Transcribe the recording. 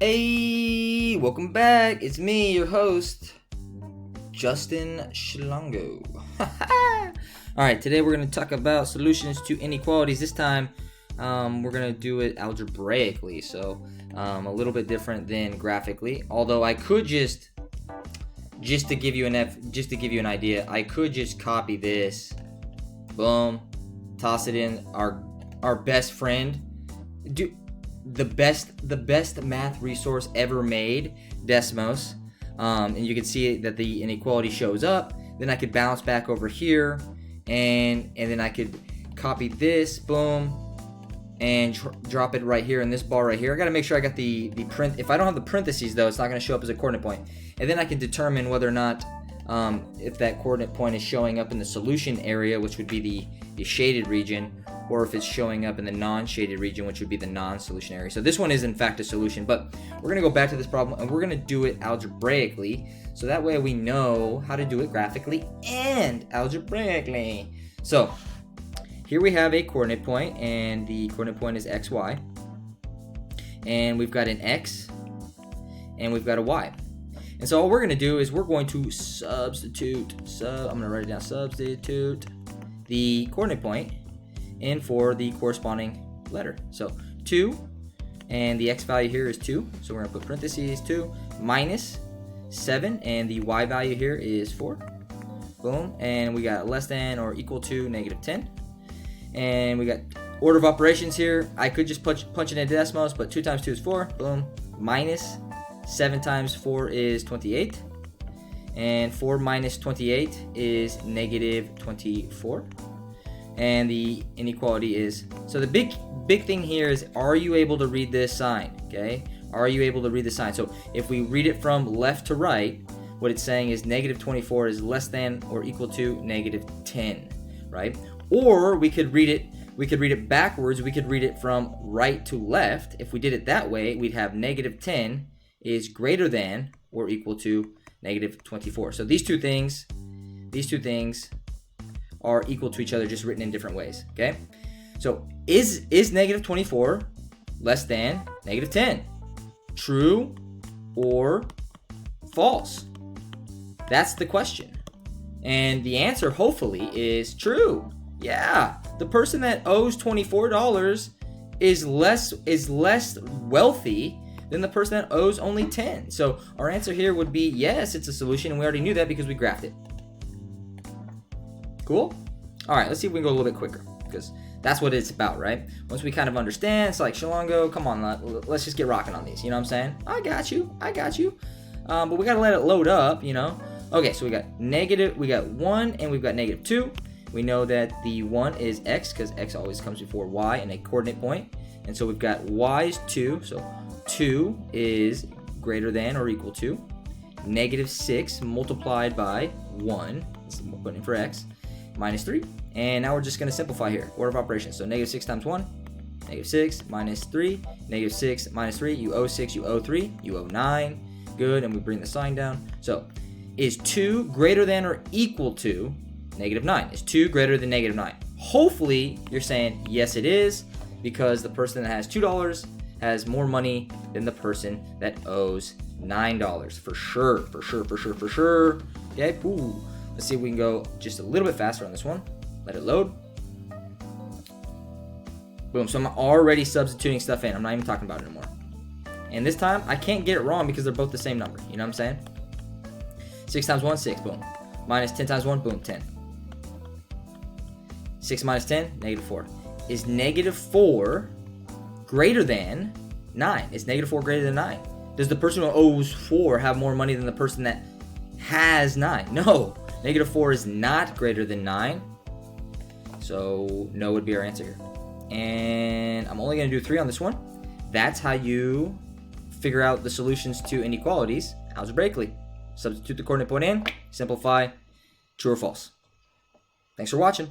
Hey, welcome back. It's me, your host, Justin Schlongo. Alright, today we're going to talk about solutions to inequalities. This time, we're going to do it algebraically, so a little bit different than graphically. Although I could just to give you an idea, I could just copy this, boom, toss it in our best friend. The best math resource ever made, Desmos, and you can see that the inequality shows up. Then I could bounce back over here, and then I could copy this, boom, and drop it right here in this bar right here. I got to make sure I got the print. If I don't have the parentheses though, it's not going to show up as a coordinate point. And then I can determine whether or not if that coordinate point is showing up in the solution area, which would be the shaded region, or if it's showing up in the non-shaded region, which would be the non-solution area. So this one is in fact a solution, but we're going to go back to this problem and we're going to do it algebraically, so that way we know how to do it graphically and algebraically. So here we have a coordinate point, and the coordinate point is xy, and we've got an x and we've got a y. And so all we're going to do is we're going to substitute the coordinate point in for the corresponding letter. So 2, and the x value here is 2, so we're going to put parentheses 2 minus 7, and the y value here is 4. Boom, and we got less than or equal to -10. And we got order of operations here. I could just punch it into Desmos, but 2 times 2 is 4. Boom, minus 7 times 4 is 28. And 4 minus 28 is -24. And the inequality is, so the big thing here is, are you able to read this sign? Okay, are you able to read the sign? So if we read it from left to right, what it's saying is -24 is less than or equal to -10, right? Or we could read it backwards. We could read it from right to left. If we did it that way, we'd have -10 is greater than or equal to -24. So these two things are equal to each other, just written in different ways. Okay, so is -24 less than -10? True or false? That's the question, and the answer hopefully is true. Yeah, the person that owes $24 is less wealthy than the person that owes only 10. So our answer here would be yes, it's a solution, and we already knew that because we graphed it. Cool? All right, let's see if we can go a little bit quicker, because that's what it's about, right? Once we kind of understand, it's like, Shalongo, come on, let's just get rocking on these. You know what I'm saying? I got you. But we got to let it load up, you know? Okay, so we got 1, and we've got -2. We know that the 1 is x, because x always comes before y in a coordinate point. And so we've got y is 2, so 2 is greater than or equal to -6 multiplied by 1, so we're putting in for x, minus 3. And now we're just going to simplify here. Order of operations. So -6 times 1, -6 minus 3, -6 minus 3. You owe 6, you owe 3, you owe 9. Good, and we bring the sign down. So is 2 greater than or equal to -9? Is 2 greater than -9? Hopefully you're saying yes it is, because the person that has $2 has more money than the person that owes $9. For sure. Okay, ooh. Let's see if we can go just a little bit faster on this one. Let it load. Boom, so I'm already substituting stuff in. I'm not even talking about it anymore. And this time, I can't get it wrong because they're both the same number. You know what I'm saying? 6 times 1, 6, boom. Minus 10 times 1, boom, 10. 6 minus 10, -4. Is -4 greater than 9? Is -4 greater than 9? Does the person who owes 4 have more money than the person that has 9? No. -4 is not greater than 9. So no would be our answer here. And I'm only going to do 3 on this one. That's how you figure out the solutions to inequalities algebraically. Substitute the coordinate point in, simplify, true or false. Thanks for watching.